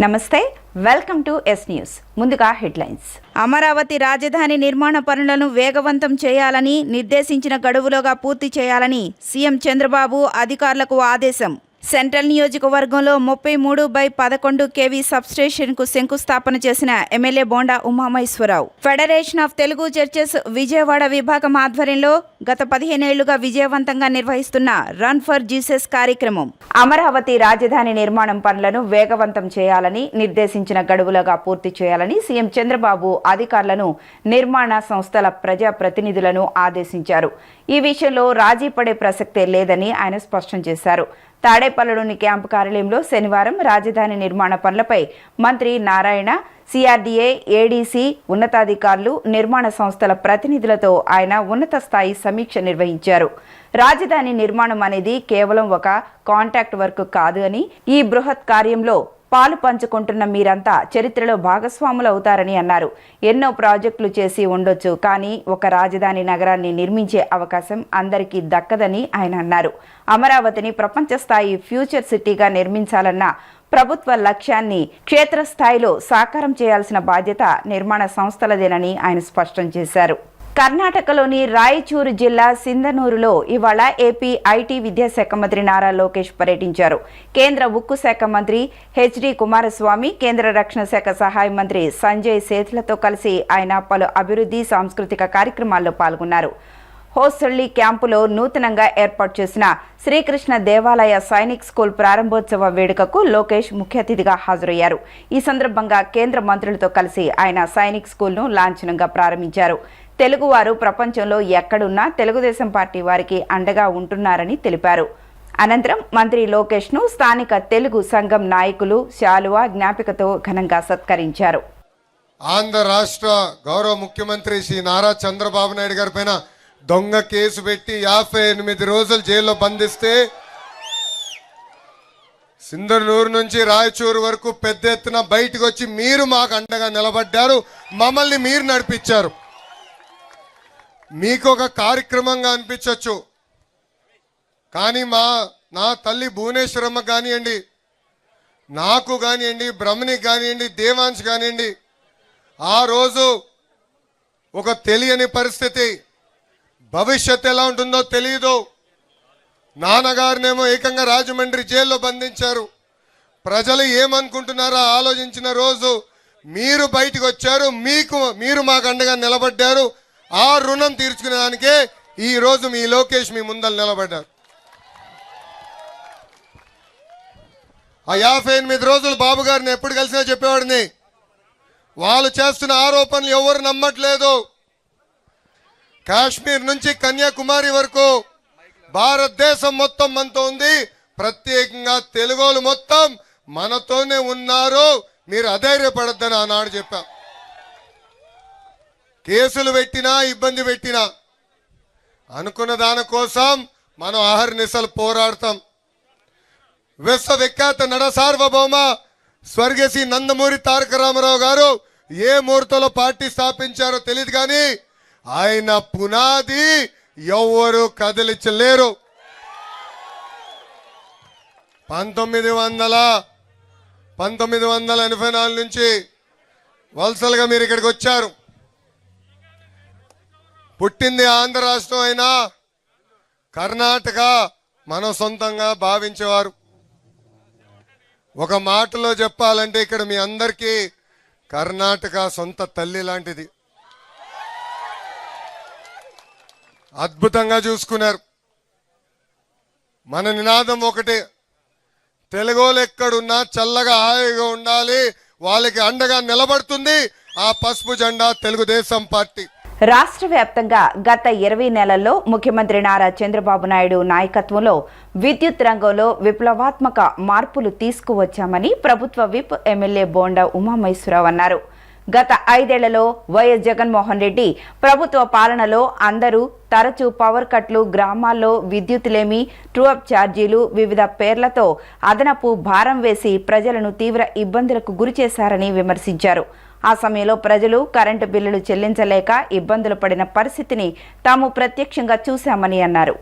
నమస్తే, welcome to yes news. ముందుగా headlines. Amaravati రాజధాని నిర్మాణ పనులను వేగవంతం చేయాలని, నిర్దేశించిన గడువులోగా పూర్తి చేయాలని సీఎం చంద్రబాబు అధికారులకు ఆదేశం. సెంట్రల్ నియోజకవర్గంలో 33/11 kV సబ్స్టేషన్కు శంకుస్థాపన చేసిన MLA bonda Umamaheswararao. Federation of Telugu churches Vijayawada విభాగం ఆధ్వర్యంలో గత 15 ఏళ్లుగా విజయవంతంగా నిర్వహిస్తున్న రన్ ఫర్ జీసస్ కార్యక్రమం. అమరావతి రాజధాని నిర్మాణం పనులను వేగవంతం చేయాలని, నిర్దేశించిన గడువులుగా పూర్తి చేయాలని సీఎం చంద్రబాబు అధికారులను, నిర్మాణ సంస్థల ప్రజాప్రతినిధులను ఆదేశించారు. ఈ విషయంలో రాజీ పడే ప్రసక్తే లేదని ఆయన స్పష్టం చేశారు. తాడేపల్లిలోని క్యాంపు కార్యాలయంలో శనివారం రాజధాని నిర్మాణ పనులపై మంత్రి నారాయణ, సిఆర్డీఏ, ఏడీసీ ఉన్నతాధికారులు, నిర్మాణ సంస్థల ప్రతినిధులతో ఆయన ఉన్నత స్థాయి సమీక్ష నిర్వహించారు. రాజధాని నిర్మాణం అనేది కేవలం ఒక కాంట్రాక్ట్ వర్క్ కాదు అని, ఈ బృహత్ కార్యంలో పాలు పంచుకుంటున్న మీరంతా చరిత్రలో భాగస్వాములు అవుతారని అన్నారు. ఎన్నో ప్రాజెక్టులు చేసి ఉండొచ్చు, కానీ ఒక రాజధాని నగరాన్ని నిర్మించే అవకాశం అందరికీ దక్కదని ఆయన అన్నారు. అమరావతిని ప్రపంచ స్థాయి ఫ్యూచర్ సిటీగా నిర్మించాలన్న ప్రభుత్వ లక్ష్యాన్ని క్షేత్రస్థాయిలో సాకారం చేయాల్సిన బాధ్యత నిర్మాణ సంస్థలదేనని ఆయన స్పష్టం చేశారు. కర్ణాటకలోని రాయచూరు జిల్లా సింధనూరులో ఇవాళ ఏపీ ఐటీ విద్యాశాఖ మంత్రి నారా లోకేష్ పర్యటించారు. కేంద్ర ఉక్కు శాఖ మంత్రి హెచ్డి కుమారస్వామి, కేంద్ర రక్షణ శాఖ సహాయ మంత్రి సంజయ్ సేత్లతో కలిసి ఆయన పలు అభివృద్ధి, సాంస్కృతిక కార్యక్రమాల్లో పాల్గొన్నారు. హోసల్లి క్యాంపులో నూతనంగా ఏర్పాటు చేసిన శ్రీకృష్ణ దేవాలయ సైనిక్ స్కూల్ ప్రారంభోత్సవ వేడుకకు లోకేష్ ముఖ్య అతిథిగా హాజరయ్యారు. ఈ సందర్భంగా కేంద్ర మంత్రులతో కలిసి ఆయన సైనిక్ స్కూల్ను లాంఛనంగా ప్రారంభించారు. తెలుగువారు ప్రపంచంలో ఎక్కడున్నా తెలుగుదేశం పార్టీ వారికి అండగా ఉంటున్నారని తెలిపారు. అనంతరం మంత్రి లోకేష్ను స్థానిక తెలుగు సంఘం నాయకులు శాలువా, జ్ఞాపికతో ఘనంగా సత్కరించారు. ఆంధ్ర రాష్ట్ర గౌరవ ముఖ్యమంత్రి శ్రీ నారా చంద్రబాబు నాయుడు గారి పైన దొంగ కేసు పెట్టి 58 రోజులు జైల్లో బంధిస్తే సింధనూరు నుంచి రాయచూరు వరకు పెద్ద ఎత్తున బయటకు వచ్చి మీరు మాకు అండగా నిలబడ్డారు. మమ్మల్ని మీరు నడిపించారు. మీకు ఒక కార్యక్రమంగా అనిపించవచ్చు, కానీ నా తల్లి భువనేశ్వరమ్మ కానివ్వండి, నాకు కానివ్వండి, బ్రహ్మణికి కానివ్వండి, దేవాంశ్ కానివ్వండి, ఆ రోజు ఒక తెలియని పరిస్థితి, భవిష్యత్తు ఎలా ఉంటుందో తెలియదు. నాన్నగారినేమో ఏకంగా రాజమండ్రి జైల్లో బంధించారు. ప్రజలు ఏమనుకుంటున్నారో ఆలోచించిన రోజు మీరు బయటకు వచ్చారు. మీరు మాకు అండగా నిలబడ్డారు. ఆ రుణం తీర్చుకునే దానికే ఈ రోజు మీ లోకేష్ మీ ముందర నిలబడ్డారు. ఆ 58 రోజులు బాబు గారిని ఎప్పుడు కలిసినా చెప్పేవాడిని, వాళ్ళు చేస్తున్న ఆరోపణలు ఎవరు నమ్మట్లేదు. కాశ్మీర్ నుంచి కన్యాకుమారి వరకు భారతదేశం మొత్తం మనతో ఉంది. ప్రత్యేకంగా తెలుగోలు మొత్తం మనతోనే ఉన్నారు. మీరు అధైర్యపడద్దని ఆనాడు చెప్పాం. కేసులు పెట్టినా, ఇబ్బంది పెట్టినా అనుకున్న దానికోసం మనం అహర్నిశలు పోరాడతాం. విశ్వవిఖ్యాత నడ సార్వభౌమ స్వర్గశ్రీ నందమూరి తారక రామారావు గారు ఏ ముహూర్తంలో పార్టీ స్థాపించారో తెలియదు, కానీ ఆయన పునాది ఎవరు కదిలించలేరు. 1984 నుంచి వలసలుగా మీరు ఇక్కడికి వచ్చారు. పుట్టింది ఆంధ్ర రాష్ట్రం అయినా కర్ణాటక మనం సొంతంగా భావించేవారు. ఒక మాటలో చెప్పాలంటే ఇక్కడ మీ అందరికీ కర్ణాటక సొంత తల్లి లాంటిది. అద్భుతంగా చూసుకున్నారు. మన నినాదం ఒకటే, తెలుగోలు ఎక్కడున్నా చల్లగా హాయిగా ఉండాలి, వాళ్ళకి అండగా నిలబడుతుంది ఆ పసుపు జెండా తెలుగుదేశం పార్టీ. రాష్ట్ర వ్యాప్తంగా గత 20 నెలల్లో ముఖ్యమంత్రి నారా చంద్రబాబు నాయుడు నాయకత్వంలో విద్యుత్ రంగంలో విప్లవాత్మక మార్పులు తీసుకువచ్చామని ప్రభుత్వ విప్ ఎమ్మెల్యే బోండా ఉమామహేశ్వరరావు అన్నారు. గత 5 ఏళ్లలో వైఎస్ జగన్మోహన్ రెడ్డి ప్రభుత్వ పాలనలో అందరూ తరచూ పవర్ కట్లు, గ్రామాల్లో విద్యుత్ లేమి, ట్రూఅప్ ఛార్జీలు, వివిధ పేర్లతో అదనపు భారం వేసి ప్రజలను తీవ్ర ఇబ్బందులకు గురిచేశారని విమర్శించారు. ఆ సమయంలో ప్రజలు కరెంటు బిల్లులు చెల్లించలేక ఇబ్బందులు పడిన పరిస్థితిని తాము ప్రత్యక్షంగా చూశామని అన్నారు.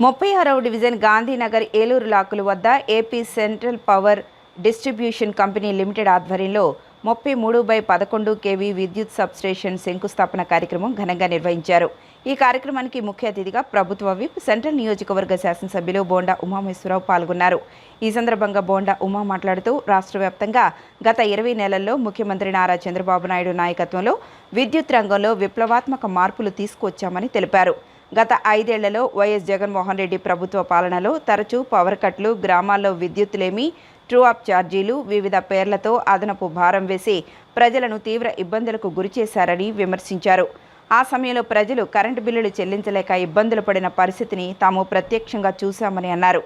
36వ డివిజన్ గాంధీనగర్ ఏలూరు లాకుల వద్ద AP central power distribution company limited ఆధ్వర్యంలో 33/11 kV విద్యుత్ సబ్స్టేషన్ శంకుస్థాపన కార్యక్రమం ఘనంగా నిర్వహించారు. ఈ కార్యక్రమానికి ముఖ్య అతిథిగా ప్రభుత్వ విప్ సెంట్రల్ నియోజకవర్గ శాసనసభ్యులు బోండా ఉమామహేశ్వరరావు పాల్గొన్నారు. ఈ సందర్భంగా బోండా ఉమా మాట్లాడుతూ రాష్ట్ర వ్యాప్తంగా గత 20 నెలల్లో ముఖ్యమంత్రి నారా చంద్రబాబు నాయుడు నాయకత్వంలో విద్యుత్ రంగంలో విప్లవాత్మక మార్పులు తీసుకువచ్చామని తెలిపారు. గత 5 ఏళ్లలో వైఎస్ జగన్మోహన్ రెడ్డి ప్రభుత్వ పాలనలో తరచూ పవర్ కట్లు, గ్రామాల్లో విద్యుత్తులేమి, ట్రూ అప్ ఛార్జీలు, వివిధ పేర్లతో అదనపు భారం వేసి ప్రజలను తీవ్ర ఇబ్బందులకు గురిచేశారని విమర్శించారు. ఆ సమయంలో ప్రజలు కరెంటు బిల్లులు చెల్లించలేక ఇబ్బందులు పడిన పరిస్థితిని తాము ప్రత్యక్షంగా చూశామని అన్నారు.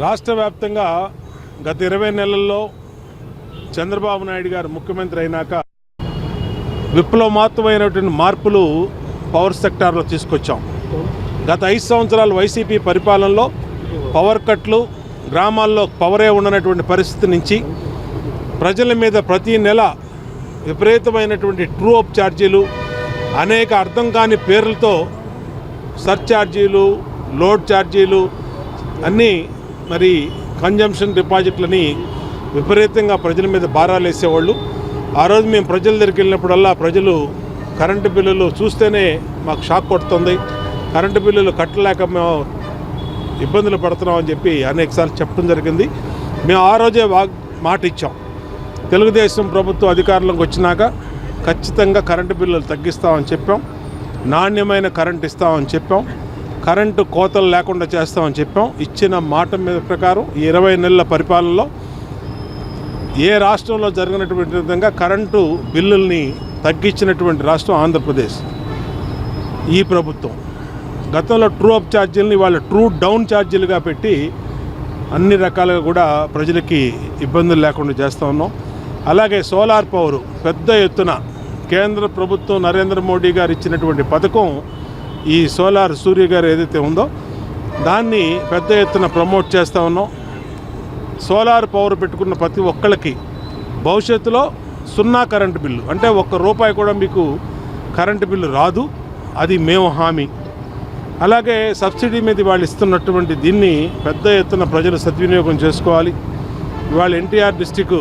రాష్ట్ర వ్యాప్తంగా గత 20 నెలల్లో చంద్రబాబు నాయుడు గారు ముఖ్యమంత్రి అయినాక విప్లవాత్మకమైనటువంటి మార్పులు పవర్ సెక్టార్లో తీసుకొచ్చాం. గత 5 సంవత్సరాలు వైసీపీ పరిపాలనలో పవర్ కట్లు, గ్రామాల్లో పవరే ఉండనటువంటి పరిస్థితి నుంచి ప్రజల మీద ప్రతి నెల విపరీతమైనటువంటి ట్రూ అప్ ఛార్జీలు, అనేక అర్థం కాని పేర్లతో సర్ఛార్జీలు, లోడ్ ఛార్జీలు అన్నీ మరి కన్జంప్షన్ డిపాజిట్లని విపరీతంగా ప్రజల మీద భారాలు వేసేవాళ్ళు. ఆ రోజు మేము ప్రజల దగ్గరికి వెళ్ళినప్పుడల్లా ప్రజలు కరెంటు బిల్లులు చూస్తేనే మాకు షాక్ కొడుతుంది, కరెంటు బిల్లులు కట్టలేక మేము ఇబ్బందులు పడుతున్నామని చెప్పి అనేకసార్లు చెప్పడం జరిగింది. మేము ఆ రోజే మాట ఇచ్చాం, తెలుగుదేశం ప్రభుత్వం అధికారంలోకి వచ్చినాక ఖచ్చితంగా కరెంటు బిల్లులు తగ్గిస్తామని చెప్పాం, నాణ్యమైన కరెంటు ఇస్తామని చెప్పాం, కరెంటు కోతలు లేకుండా చేస్తామని చెప్పాం. ఇచ్చిన మాట మీద ప్రకారం 20 నెలల పరిపాలనలో ఏ రాష్ట్రంలో జరిగినటువంటి విధంగా కరెంటు బిల్లుల్ని తగ్గించినటువంటి రాష్ట్రం ఆంధ్రప్రదేశ్ ఈ ప్రభుత్వం. గతంలో ట్రూ అప్ ఛార్జీలని వాళ్ళ ట్రూ డౌన్ ఛార్జీలుగా పెట్టి అన్ని రకాలుగా కూడా ప్రజలకి ఇబ్బందులు లేకుండా చేస్తూ ఉన్నాం. అలాగే సోలార్ పవరు పెద్ద ఎత్తున కేంద్ర ప్రభుత్వం నరేంద్ర మోడీ గారు ఇచ్చినటువంటి పథకం ఈ సోలార్ సూర్య గారు ఏదైతే ఉందో దాన్ని పెద్ద ఎత్తున ప్రమోట్ చేస్తూ ఉన్నాం. సోలార్ పవర్ పెట్టుకున్న ప్రతి ఒక్కళ్ళకి భవిష్యత్తులో 0 కరెంటు బిల్లు, అంటే ₹1 కూడా మీకు కరెంటు బిల్లు రాదు, అది మేము హామీ. అలాగే సబ్సిడీ మీద వాళ్ళు ఇస్తున్నటువంటి దీన్ని పెద్ద ఎత్తున ప్రజలు సద్వినియోగం చేసుకోవాలి. ఇవాళ ఎన్టీఆర్ డిస్టిక్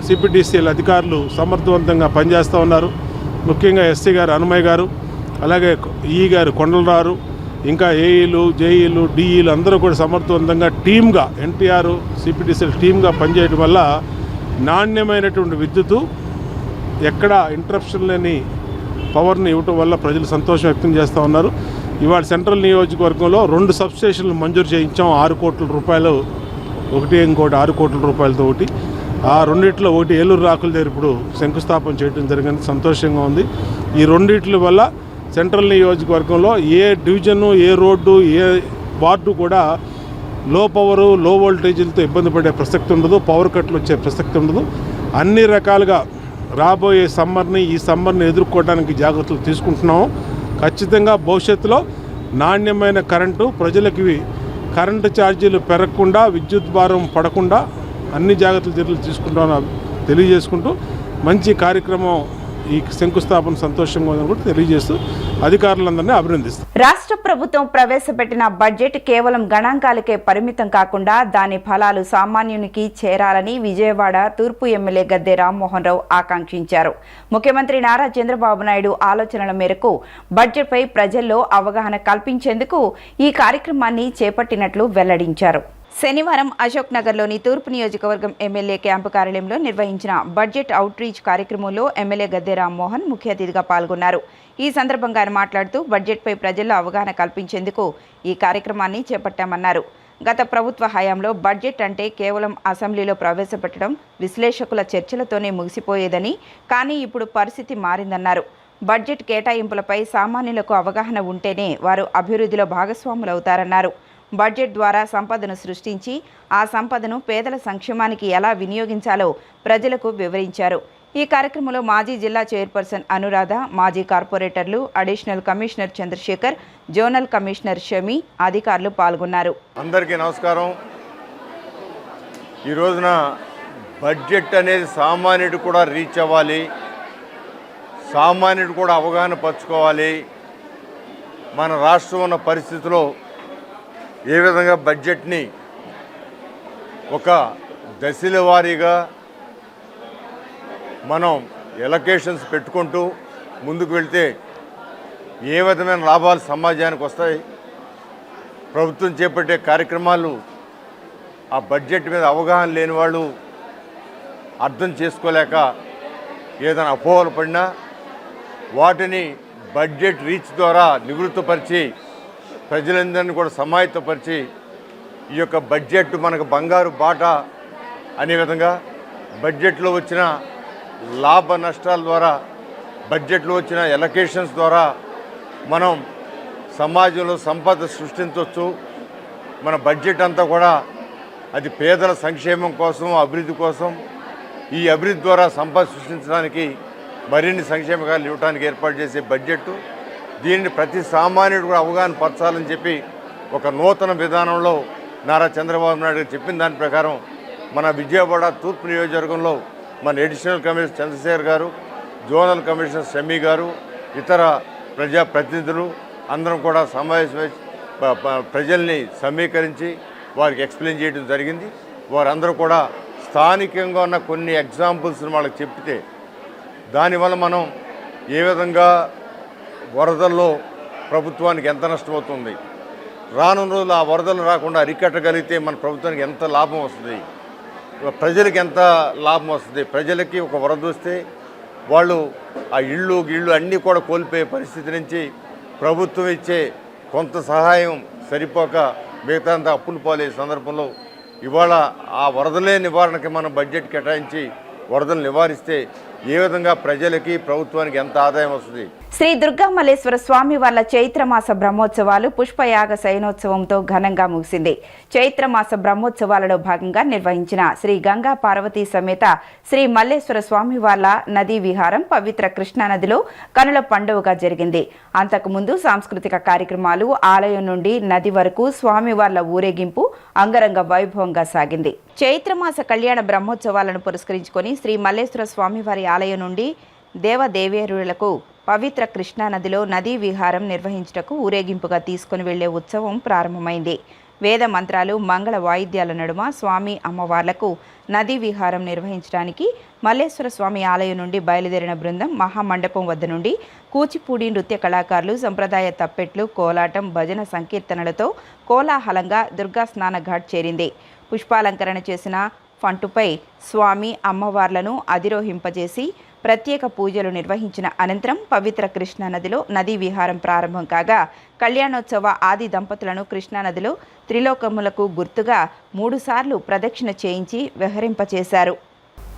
సిపిడిసిఎల్ అధికారులు సమర్థవంతంగా పనిచేస్తూ ఉన్నారు. ముఖ్యంగా ఎస్సీ గారు హనుమయ్య గారు, అలాగే ఈ గారు కొండలరారు, ఇంకా ఏఈలు, జేఈలు, డిఈలు అందరూ కూడా సమర్థవంతంగా టీమ్గా ఎన్టీఆర్ సిపిడిసిఎల్ టీమ్గా పనిచేయడం వల్ల నాణ్యమైనటువంటి విద్యుత్తు, ఎక్కడ ఇంటరప్షన్ లేని పవర్ని ఇవ్వటం వల్ల ప్రజలు సంతోషం వ్యక్తం చేస్తూ ఉన్నారు. ఇవాళ సెంట్రల్ నియోజకవర్గంలో 2 సబ్స్టేషన్లు మంజూరు చేయించాం. 6 కోట్ల రూపాయలు ఒకటి, ఇంకోటి 6 కోట్ల రూపాయలతో ఒకటి. ఆ రెండిట్లో ఒకటి ఏలూరు రాకుల దగ్గర ఇప్పుడు శంకుస్థాపన చేయడం జరిగింది, సంతోషంగా ఉంది. ఈ రెండిట్ల వల్ల సెంట్రల్ నియోజకవర్గంలో ఏ డివిజను, ఏ రోడ్డు, ఏ వార్డు కూడా లో పవరు, లో వోల్టేజీలతో ఇబ్బంది పడే ప్రసక్తి ఉండదు, పవర్ కట్లు వచ్చే ప్రసక్తి ఉండదు. అన్ని రకాలుగా రాబోయే ఈ సమ్మర్ని ఎదుర్కోవడానికి జాగ్రత్తలు తీసుకుంటున్నాము. ఖచ్చితంగా భవిష్యత్తులో నాణ్యమైన కరెంటు, ప్రజలకి కరెంటు ఛార్జీలు పెరగకుండా, విద్యుత్ భారం పడకుండా అన్ని చర్యలు తీసుకుంటామని తెలియజేసుకుంటూ మంచి కార్యక్రమం ఈ శంకుస్థాపన సంతోషంగా ఉందని కూడా తెలియజేస్తూ అధికారులందరినీ అభినందిస్తాం. రాష్ట్ర ప్రభుత్వం ప్రవేశపెట్టిన బడ్జెట్ కేవలం గణాంకాలకే పరిమితం కాకుండా దాని ఫలాలు సామాన్యునికి చేరాలని విజయవాడ తూర్పు ఎమ్మెల్యే గద్దె రామ్మోహన్ రావు ఆకాంక్షించారు. ముఖ్యమంత్రి నారా చంద్రబాబు నాయుడు ఆలోచనల మేరకు బడ్జెట్పై ప్రజల్లో అవగాహన కల్పించేందుకు ఈ కార్యక్రమాన్ని చేపట్టినట్లు వెల్లడించారు. శనివారం అశోక్ నగర్లోని తూర్పు నియోజకవర్గం ఎమ్మెల్యే క్యాంపు కార్యాలయంలో నిర్వహించిన బడ్జెట్ అవుట్ రీచ్ కార్యక్రమంలో ఎమ్మెల్యే గద్దె రామ్మోహన్ ముఖ్య అతిథిగా పాల్గొన్నారు. ఈ సందర్భంగా ఆయన మాట్లాడుతూ బడ్జెట్పై ప్రజల్లో అవగాహన కల్పించేందుకు ఈ కార్యక్రమాన్ని చేపట్టామన్నారు. గత ప్రభుత్వ హయాంలో బడ్జెట్ అంటే కేవలం అసెంబ్లీలో ప్రవేశపెట్టడం, విశ్లేషకుల చర్చలతోనే ముగిసిపోయేదని, కానీ ఇప్పుడు పరిస్థితి మారిందన్నారు. బడ్జెట్ కేటాయింపులపై సామాన్యులకు అవగాహన ఉంటేనే వారు అభివృద్ధిలో భాగస్వాములవుతారన్నారు. బడ్జెట్ ద్వారా సంపదను సృష్టించి ఆ సంపదను పేదల సంక్షేమానికి ఎలా వినియోగించాలో ప్రజలకు వివరించారు. ఈ కార్యక్రమంలో మాజీ జిల్లా చైర్పర్సన్ అనురాధ, మాజీ కార్పొరేటర్లు, additional commissioner Chandrasekhar, zonal commissioner Shami, అధికారులు పాల్గొన్నారు. అందరికీ నమస్కారం. ఈ రోజున బడ్జెట్ అనేది సామాన్యుడు కూడా రీచ్ అవ్వాలి, సామాన్యుడు కూడా అవగాహన పరచుకోవాలి. మన రాష్ట్రం ఉన్న పరిస్థితిలో ఏ విధంగా బడ్జెట్ని ఒక దశల వారీగా మనం ఎలకేషన్స్ పెట్టుకుంటూ ముందుకు వెళ్తే ఏ విధమైన లాభాలు సమాజానికి వస్తాయి, ప్రభుత్వం చేపట్టే కార్యక్రమాలు ఆ బడ్జెట్ మీద అవగాహన లేని వాళ్ళు అర్థం చేసుకోలేక ఏదైనా అపోహలు పడినా వాటిని బడ్జెట్ రీచ్ ద్వారా నివృత్తపరిచి ప్రజలందరినీ కూడా సమాయత్తపరిచి ఈ యొక్క బడ్జెట్ మనకు బంగారు బాట అనే విధంగా బడ్జెట్లో వచ్చిన లాభ నష్టాల ద్వారా, బడ్జెట్లో వచ్చిన ఎలకేషన్స్ ద్వారా మనం సమాజంలో సంపద సృష్టించవచ్చు. మన బడ్జెట్ అంతా కూడా అది పేదల సంక్షేమం కోసం, అభివృద్ధి కోసం, ఈ అభివృద్ధి ద్వారా సంపద సృష్టించడానికి మరిన్ని సంక్షేమ కార్యాలు ఇవ్వడానికి ఏర్పాటు చేసే బడ్జెట్. దీనిని ప్రతి సామాన్యుడు కూడా అవగాహన పరచాలని చెప్పి ఒక నూతన విధానంలో నారా చంద్రబాబు నాయుడు గారు చెప్పిన దాని ప్రకారం మన విజయవాడ తూర్పు నియోజకవర్గంలో మన అడిషనల్ కమిషనర్ చంద్రశేఖర్ గారు, జోనల్ కమిషనర్ షమీ గారు, ఇతర ప్రజాప్రతినిధులు అందరం కూడా సమావేశమై ప్రజల్ని సమీకరించి వారికి ఎక్స్ప్లెయిన్ చేయడం జరిగింది. వారందరూ కూడా స్థానికంగా ఉన్న కొన్ని ఎగ్జాంపుల్స్ని వాళ్ళకి చెప్తే దానివల్ల మనం ఏ విధంగా వరదల్లో ప్రభుత్వానికి ఎంత నష్టమవుతుంది, రానున్న రోజులు ఆ వరదలు రాకుండా అరికట్టగలిగితే మన ప్రభుత్వానికి ఎంత లాభం వస్తుంది, ప్రజలకి ఎంత లాభం వస్తుంది. ప్రజలకి ఒక వరద వస్తే వాళ్ళు ఆ ఇళ్ళు అన్నీ కూడా కోల్పోయే పరిస్థితి నుంచి ప్రభుత్వం ఇచ్చే కొంత సహాయం సరిపోక మిగతా అంతా అప్పులు పాలే సందర్భంలో ఇవాళ ఆ వరదలే నివారణకి మనం బడ్జెట్ కేటాయించి వరదలు నివారిస్తే ఏ విధంగా ప్రజలకి ప్రభుత్వానికి ఎంత ఆదాయం వస్తుంది. శ్రీ దుర్గా మల్లేశ్వర స్వామి వార్ల చైత్రమాస బ్రహ్మోత్సవాలు పుష్పయాగ శయనోత్సవంతో ఘనంగా ముగిసింది. చైత్రమాస బ్రహ్మోత్సవాలలో భాగంగా నిర్వహించిన శ్రీ గంగా పార్వతీ సమేత శ్రీ మల్లేశ్వర స్వామి వార్ల నదీ విహారం పవిత్ర కృష్ణానదిలో కనుల పండుగగా జరిగింది. అంతకుముందు సాంస్కృతిక కార్యక్రమాలు, ఆలయం నుండి నది వరకు స్వామివార్ల ఊరేగింపు అంగరంగ వైభవంగా సాగింది. చైత్రమాస కళ్యాణ బ్రహ్మోత్సవాలను పురస్కరించుకొని శ్రీ మల్లేశ్వర స్వామివారి ఆలయం నుండి దేవదేవేరులకు పవిత్ర కృష్ణానదిలో నదీ విహారం నిర్వహించుటకు ఊరేగింపుగా తీసుకుని వెళ్లే ఉత్సవం ప్రారంభమైంది. వేద మంత్రాలు, మంగళ వాయిద్యాల నడుమ స్వామి అమ్మవార్లకు నదీ విహారం నిర్వహించడానికి మల్లేశ్వర స్వామి ఆలయం నుండి బయలుదేరిన బృందం మహామండపం వద్ద నుండి కూచిపూడి నృత్య కళాకారులు సంప్రదాయ తప్పెట్లు, కోలాటం, భజన సంకీర్తనలతో కోలాహలంగా దుర్గా స్నాన ఘాట్ చేరింది. పుష్పాలంకరణ చేసిన ఫంటుపై స్వామి అమ్మవార్లను అధిరోహింపజేసి ప్రత్యేక పూజలు నిర్వహించిన అనంతరం పవిత్ర కృష్ణానదిలో నదీ విహారం ప్రారంభం కాగా కళ్యాణోత్సవ ఆది దంపతులను కృష్ణానదిలో త్రిలోకములకు గుర్తుగా 3 సార్లు ప్రదక్షిణ చేయించి విహరింపచేశారు.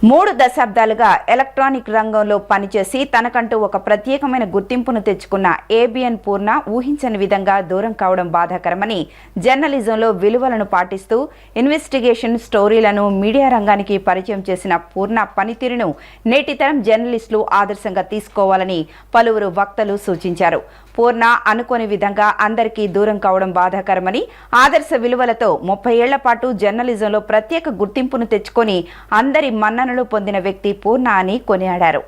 3 దశాబ్దాలుగా ఎలక్ట్రానిక్ రంగంలో పనిచేసి తనకంటూ ఒక ప్రత్యేకమైన గుర్తింపును తెచ్చుకున్న ఏబిఎన్ పూర్ణ ఊహించని విధంగా దూరం కావడం బాధాకరమని జర్నలిజంలో విలువలను పాటిస్తూ ఇన్వెస్టిగేషన్ స్టోరీలను మీడియా రంగానికి పరిచయం చేసిన పూర్ణ పనితీరును నేటి తరం జర్నలిస్టులు ఆదర్శంగా తీసుకోవాలని పలువురు వక్తలు సూచించారు. పూర్ణ అనుకోని విధంగా అందరికీ దూరం కావడం బాధాకరమని, ఆదర్శ విలువలతో 30 ఏళ్ల పాటు జర్నలిజంలో ప్రత్యేక గుర్తింపును తెచ్చుకొని అందరి మన్ననలు పొందిన వ్యక్తి పూర్ణ అని కొనియాడారు.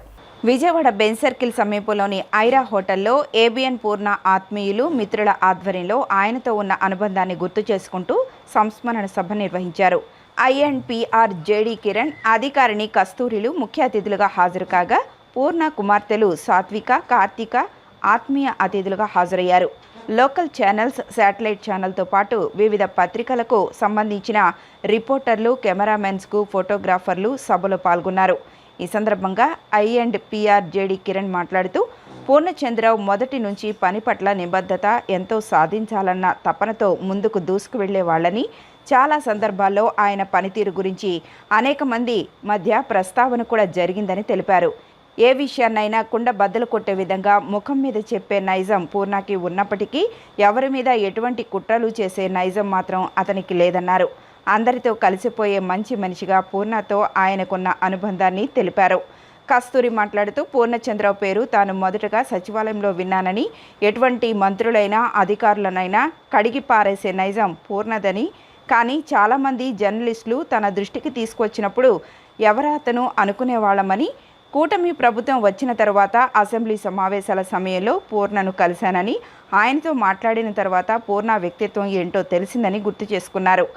విజయవాడ బెంజ్ సర్కిల్ సమీపంలోని ఐరా హోటల్లో ఏబిఎన్ పూర్ణ ఆత్మీయులు, మిత్రుల ఆధ్వర్యంలో ఆయనతో ఉన్న అనుబంధాన్ని గుర్తు చేసుకుంటూ సంస్మరణ సభ నిర్వహించారు. ఐఎన్పిఆర్ జేడీ కిరణ్, అధికారిని కస్తూరిలు ముఖ్య అతిథులుగా హాజరు కాగా పూర్ణ కుమార్తెలు సాత్విక, కార్తీక ఆత్మీయ అతిథులుగా హాజరయ్యారు. లోకల్ ఛానల్స్, శాటిలైట్ ఛానల్తో పాటు వివిధ పత్రికలకు సంబంధించిన రిపోర్టర్లు, కెమెరామెన్స్కు ఫోటోగ్రాఫర్లు సభలో పాల్గొన్నారు. ఈ సందర్భంగా ఐఎన్పిఆర్ జేడీ కిరణ్ మాట్లాడుతూ పూర్ణచంద్రరావు మొదటి నుంచి పని పట్ల నిబద్ధత, ఎంతో సాధించాలన్న తపనతో ముందుకు దూసుకు వెళ్లేవాళ్లని, చాలా సందర్భాల్లో ఆయన పనితీరు గురించి అనేక మంది మధ్య ప్రస్తావన కూడా జరిగిందని తెలిపారు. ఏ విషయాన్నైనా కుండ బద్దలు కొట్టే విధంగా ముఖం మీద చెప్పే నైజం పూర్ణకి ఉన్నప్పటికీ ఎవరి మీద ఎటువంటి కుట్రలు చేసే నైజం మాత్రం అతనికి లేదన్నారు. అందరితో కలిసిపోయే మంచి మనిషిగా పూర్ణతో ఆయనకున్న అనుబంధాన్ని తెలిపారు. కస్తూరి మాట్లాడుతూ పూర్ణచంద్రరావు పేరు తాను మొదటగా సచివాలయంలో విన్నానని, ఎటువంటి మంత్రులైనా అధికారులనైనా కడిగి పారేసే నైజం పూర్ణదని, కానీ చాలామంది జర్నలిస్టులు తన దృష్టికి తీసుకొచ్చినప్పుడు ఎవరా అతను అనుకునేవాళ్ళమని, కూటమి ప్రభుత్వం వచ్చిన తర్వాత అసెంబ్లీ సమావేశాల సమయంలో పూర్ణను కలిశానని, ఆయనతో మాట్లాడిన తర్వాత పూర్ణ వ్యక్తిత్వం ఏంటో తెలిసిందని గుర్తు చేసుకున్నారు.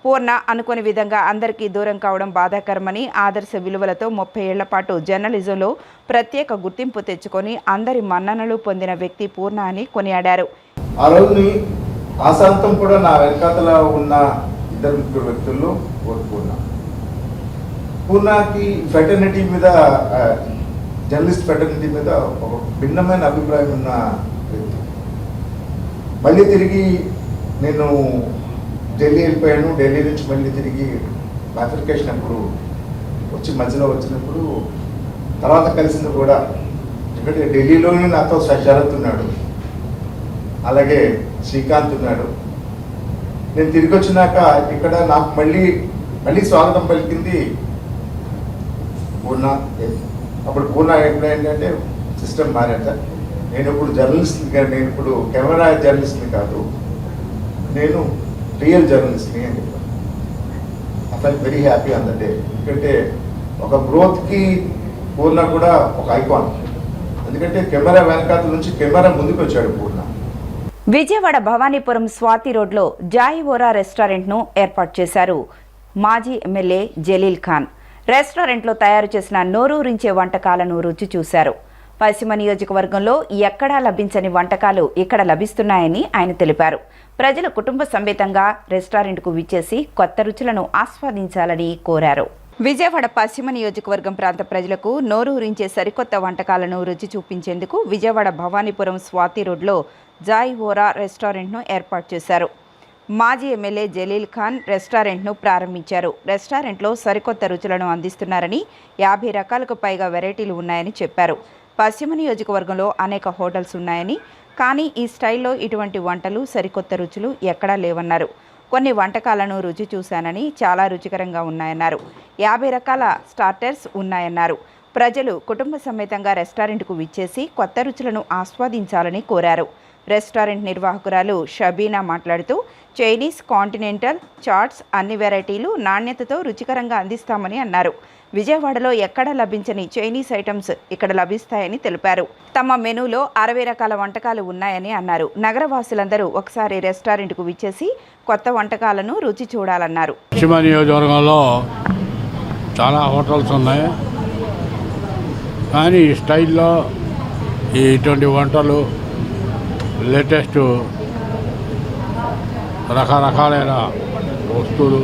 పూర్ణ అనుకోని విధంగా అందరికీ దూరం కావడం బాధాకరమని, ఆదర్శ విలువలతో 30 ఏళ్ల పాటు జర్నలిజంలో ప్రత్యేక గుర్తింపు తెచ్చుకొని అందరి మన్ననలు పొందిన వ్యక్తి పూర్ణ అని కొనియాడారు. ఆ రోజుని ఆశాంతం కూడా నా వెనకాతల ఉన్న ఇద్దరు ముగ్గురు వ్యక్తుల్లో పూర్ణ. పూర్ణకి ఫెటర్నిటీ మీద, జర్నలిస్ట్ ఫెటర్నిటీ మీద ఒక భిన్నమైన అభిప్రాయం ఉన్న వ్యక్తి. మళ్ళీ తిరిగి నేను ఢిల్లీ వెళ్ళిపోయాను. ఢిల్లీ నుంచి మళ్ళీ తిరిగి అప్లికేషన్ అప్పుడు మధ్యలో వచ్చినప్పుడు తర్వాత కలిసింది కూడా. ఎందుకంటే ఢిల్లీలోనే నాతో శరత్ ఉన్నాడు, అలాగే శ్రీకాంత్ ఉన్నాడు. నేను తిరిగి వచ్చినాక ఇక్కడ నాకు మళ్ళీ స్వాగతం పలికింది పూర్ణ. అప్పుడు పూర్ణ ఎప్పుడైందంటే సిస్టమ్ మారాక నేను ఇప్పుడు జర్నలిస్ట్ని, నేను ఇప్పుడు కెమెరా జర్నలిస్ట్ని కాదు, నేను రియల్ జర్నలిస్ట్ని అని చెప్పాను. I felt very happy on the day. ఎందుకంటే ఒక గ్రోత్కి పూర్ణ కూడా ఒక ఐకాన్. ఎందుకంటే కెమెరా వెనకాల నుంచి కెమెరా ముందుకు వచ్చాడు పూర్ణ. విజయవాడ భవానీపురం స్వాతి రోడ్లో జాయివోరా రెస్టారెంట్ను ఏర్పాటు చేశారు మాజీ ఎమ్మెల్యే జలీల్ ఖాన్. రెస్టారెంట్లో తయారు చేసిన నోరూరించే వంటకాలను రుచి చూశారు. పశ్చిమ నియోజకవర్గంలో ఎక్కడా లభించని వంటకాలు ఇక్కడ లభిస్తున్నాయని ఆయన తెలిపారు. ప్రజలు కుటుంబ సమేతంగా రెస్టారెంట్కు విచ్చేసి కొత్త రుచులను ఆస్వాదించాలని కోరారు. విజయవాడ పశ్చిమ నియోజకవర్గం ప్రాంత ప్రజలకు నోరూరించే సరికొత్త వంటకాలను రుచి చూపించేందుకు విజయవాడ భవానీపురం స్వాతి రోడ్లో జాయివోరా రెస్టారెంట్ను ఏర్పాటు చేశారు. మాజీ ఎమ్మెల్యే జలీల్ ఖాన్ రెస్టారెంట్ను ప్రారంభించారు. రెస్టారెంట్లో సరికొత్త రుచులను అందిస్తున్నారని, 50 రకాలకు పైగా వెరైటీలు ఉన్నాయని చెప్పారు. పశ్చిమ నియోజకవర్గంలో అనేక హోటల్స్ ఉన్నాయని, కానీ ఈ స్టైల్లో ఇటువంటి వంటలు, సరికొత్త రుచులు ఎక్కడా లేవన్నారు. కొన్ని వంటకాలను రుచి చూశానని, చాలా రుచికరంగా ఉన్నాయన్నారు. 50 రకాల స్టార్టర్స్ ఉన్నాయన్నారు. ప్రజలు కుటుంబ సమేతంగా రెస్టారెంట్కు విచ్చేసి కొత్త రుచులను ఆస్వాదించాలని కోరారు. రెస్టారెంట్ నిర్వాహకురాలు షబీనా మాట్లాడుతూ, చైనీస్, కాంటినెంటల్, చాట్స్ అన్ని వెరైటీలు నాణ్యతతో రుచికరంగా అందిస్తామని అన్నారు. విజయవాడలో ఎక్కడ లభించని చైనీస్ ఐటమ్స్ ఇక్కడ లభిస్తాయని తెలిపారు. తమ మెనూలో 60 రకాల వంటకాలు ఉన్నాయని అన్నారు. నగరవాసులందరూ ఒకసారి రెస్టారెంట్కు విచ్చేసి కొత్త వంటకాలను రుచి చూడాలన్నారు. పశ్చిమ నియోజకవర్గంలో చాలా హోటల్స్ ఉన్నాయి, కానీ ఈ స్టైల్లో ఇటువంటి వంటలు లేటెస్ట్ రకరకాలైన వస్తువులు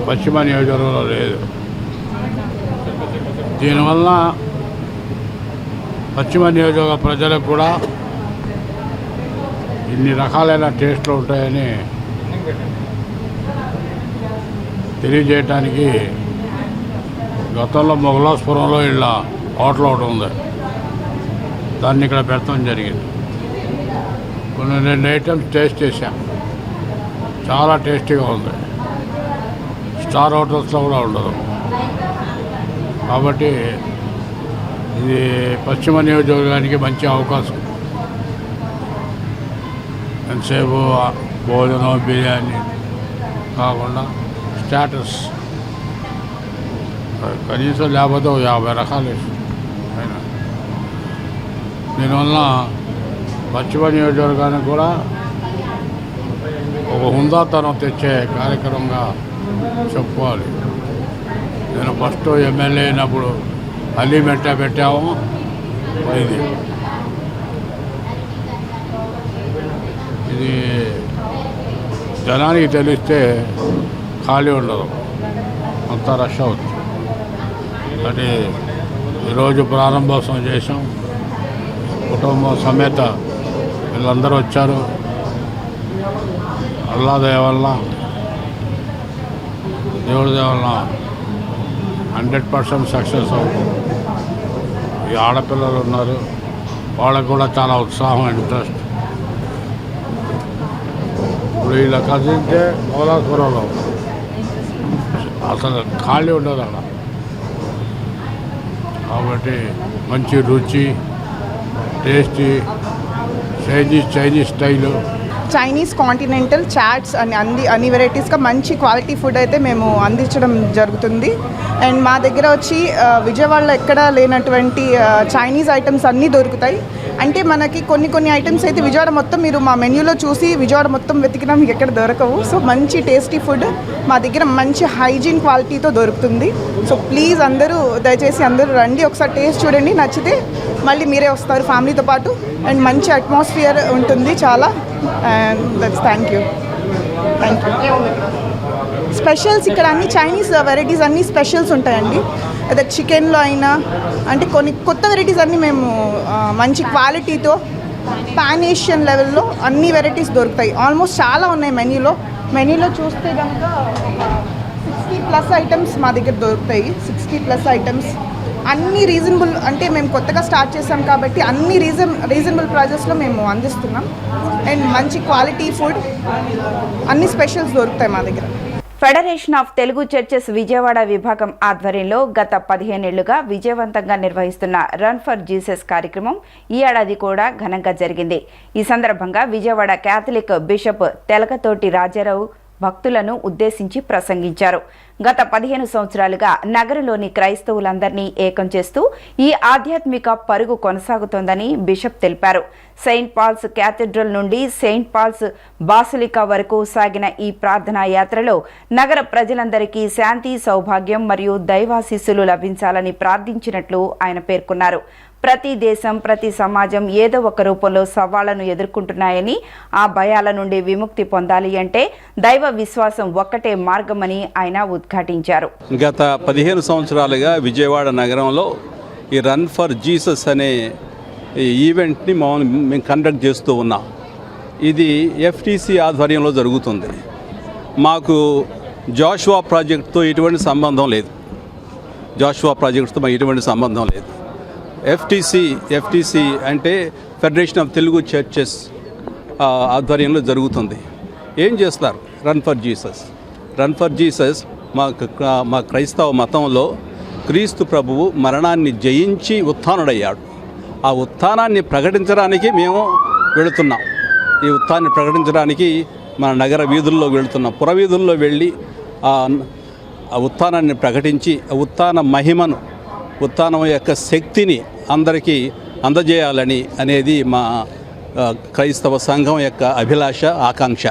పశ్చిమ నియోజకవర్గంలో లేదు. దీనివల్ల పశ్చిమ నియోజకవర్గ ప్రజలకు కూడా ఇన్ని రకాలైన టేస్ట్లు ఉంటాయని తెలియజేయటానికి గతంలో మొగలాస్పురంలో ఇలా హోటల్ ఒకటి ఉంది, దాన్ని ఇక్కడ పెట్టడం జరిగింది. కొన్ని 2 ఐటమ్స్ టేస్ట్ చేశాం, చాలా టేస్టీగా ఉంది. స్టార్ హోటల్స్లో కూడా ఉండదు. కాబట్టి ఇది పశ్చిమ నియోజకవర్గానికి మంచి అవకాశం. ఎంతసేపు భోజనం, బిర్యానీ కాకుండా స్టాటస్ కనీసం లేకపోతే 50 రకాలు అయినా. దీనివల్ల పశ్చిమ నియోజకవర్గానికి కూడా ఒక హుందాతనం తెచ్చే కార్యక్రమంగా చెప్పుకోవాలి. నేను ఫస్ట్ ఎమ్మెల్యే అయినప్పుడు అలీమెట్టా పెట్టాము. ఇది జనానికి తెలిస్తే ఖాళీ ఉండదు, అంతా రష్ అవుతుంది. అంటే ఈరోజు ప్రారంభోత్సవం చేసాం. కుటుంబం సమేత వీళ్ళందరూ వచ్చారు. అల్లా దయ వల్ల, దేవుడి దయ వల్ల 100% సక్సెస్ అవుతుంది. ఈ ఆడపిల్లలు ఉన్నారు, వాళ్ళకు కూడా చాలా ఉత్సాహం, ఇంట్రెస్ట్. ఇప్పుడు వీళ్ళ కదిలితే మొగలాపురంలో అసలు ఖాళీ ఉండదు అక్కడ. కాబట్టి మంచి రుచి, tasty, Chinese style Chinese, continental, chats అని అన్ని వెరైటీస్గా మంచి క్వాలిటీ ఫుడ్ అయితే మేము అందించడం జరుగుతుంది. అండ్ మా దగ్గర వచ్చి విజయవాడలో ఎక్కడ లేనటువంటి చైనీస్ ఐటమ్స్ అన్నీ దొరుకుతాయి. అంటే మనకి కొన్ని ఐటమ్స్ అయితే విజయవాడ మొత్తం మీరు మా మెన్యూలో చూసి విజయవాడ మొత్తం వెతికినా మీకు ఎక్కడ దొరకవు. సో మంచి టేస్టీ ఫుడ్ మా దగ్గర మంచి హైజీన్ క్వాలిటీతో దొరుకుతుంది. సో ప్లీజ్ అందరూ దయచేసి అందరూ రండి, ఒకసారి టేస్ట్ చూడండి, నచ్చితే మళ్ళీ మీరే వస్తారు ఫ్యామిలీతో పాటు. అండ్ మంచి అట్మాస్ఫియర్ ఉంటుంది చాలా. And that's thank you. Specials ఇక్కడ అన్ని చైనీస్ వెరైటీస్ అన్ని స్పెషల్స్ ఉంటాయండి. అదే చికెన్లో అయినా అంటే కొన్ని కొత్త వెరైటీస్ అన్నీ మేము మంచి క్వాలిటీతో పాన్ ఏషియన్ లెవెల్లో అన్ని వెరైటీస్ దొరుకుతాయి. ఆల్మోస్ట్ చాలా ఉన్నాయి మెన్యూలో చూస్తే కనుక 60+ ఐటమ్స్ మా దగ్గర దొరుకుతాయి. 60+ ఐటమ్స్ అన్నీ రీజనబుల్, అంటే మేము కొత్తగా స్టార్ట్ చేసాం కాబట్టి అన్ని రీజనబుల్ ప్రైజెస్లో మేము అందిస్తున్నాం. అండ్ మంచి క్వాలిటీ ఫుడ్, అన్ని స్పెషల్స్ దొరుకుతాయి మా దగ్గర. Federation of Telugu churches Vijayawada విభాగం ఆధ్వర్యంలో గత 15 ఏళ్లుగా విజయవంతంగా నిర్వహిస్తున్న రన్ ఫర్ జీసస్ కార్యక్రమం ఈ ఏడాది కూడా ఘనంగా జరిగింది. ఈ సందర్భంగా విజయవాడ క్యాథలిక్ బిషప్ తెలకతోటి రాజారావు భక్తులను ఉద్దేశించి ప్రసంగించారు. గత 15 సంవత్సరాలుగా నగరంలోని క్రైస్తవులందరినీ ఏకం చేస్తూ ఈ ఆధ్యాత్మిక పరుగు కొనసాగుతోందని బిషప్ తెలిపారు. సెయింట్ పాల్స్ క్యాథెడ్రల్ నుండి సెయింట్ పాల్స్ బాసిలికా వరకు సాగిన ఈ ప్రార్థనా యాత్రలో నగర ప్రజలందరికీ శాంతి, సౌభాగ్యం మరియు దైవాశీస్సులు లభించాలని ప్రార్థించినట్లు ఆయన పేర్కొన్నారు. ప్రతి దేశం, ప్రతి సమాజం ఏదో ఒక రూపంలో సవాళ్లను ఎదుర్కొంటున్నాయని, ఆ భయాల నుండి విముక్తి పొందాలి అంటే దైవ విశ్వాసం ఒక్కటే మార్గమని ఆయన ఉద్ఘాటించారు. గత 15 సంవత్సరాలుగా విజయవాడ నగరంలో ఈ రన్ ఫర్ జీసస్ అనే ఈవెంట్ని మేము కండక్ట్ చేస్తూ ఉన్నాం. ఇది FTC ఆధ్వర్యంలో జరుగుతుంది. మాకు జాషువా ప్రాజెక్టుతో ఎటువంటి సంబంధం లేదు. FTC అంటే ఫెడరేషన్ ఆఫ్ తెలుగు చర్చెస్ ఆధ్వర్యంలో జరుగుతుంది. ఏం చేస్తారు? రన్ ఫర్ జీసస్ మా క్రైస్తవ మతంలో క్రీస్తు ప్రభువు మరణాన్ని జయించి ఉత్థానుడయ్యాడు. ఆ ఉత్థానాన్ని ప్రకటించడానికి మేము వెళుతున్నాం. ఈ ఉత్థానాన్ని ప్రకటించడానికి మన నగర వీధుల్లో వెళుతున్నాం. పురవీధుల్లో వెళ్ళి ఆ ఉత్థానాన్ని ప్రకటించి ఉత్థాన మహిమను, ఉత్థానం యొక్క శక్తిని అందరికీ అందజేయాలని అనేది మా క్రైస్తవ సంఘం యొక్క అభిలాష, ఆకాంక్ష.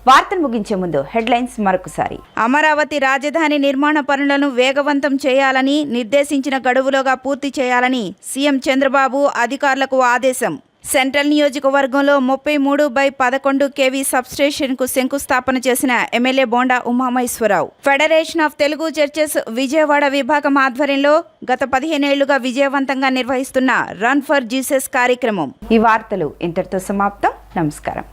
వార్తలు ముగించే ముందు హెడ్లైన్స్ మరొకసారి. అమరావతి రాజధాని నిర్మాణ పనులను వేగవంతం చేయాలని, నిర్దేశించిన గడువులోగా పూర్తి చేయాలని సీఎం చంద్రబాబు అధికారులకు ఆదేశం. సెంట్రల్ నియోజకవర్గంలో 33/11 kV సబ్స్టేషన్కు శంకుస్థాపన చేసిన MLA bonda Umamaheswararao. Federation of Telugu churches Vijayawada విభాగం ఆధ్వర్యంలో గత 15 ఏళ్లుగా విజయవంతంగా నిర్వహిస్తున్న రన్ ఫర్ జీసస్ కార్యక్రమం. ఈ వార్తలు ఇంతటితో సమాప్తం. నమస్కారం.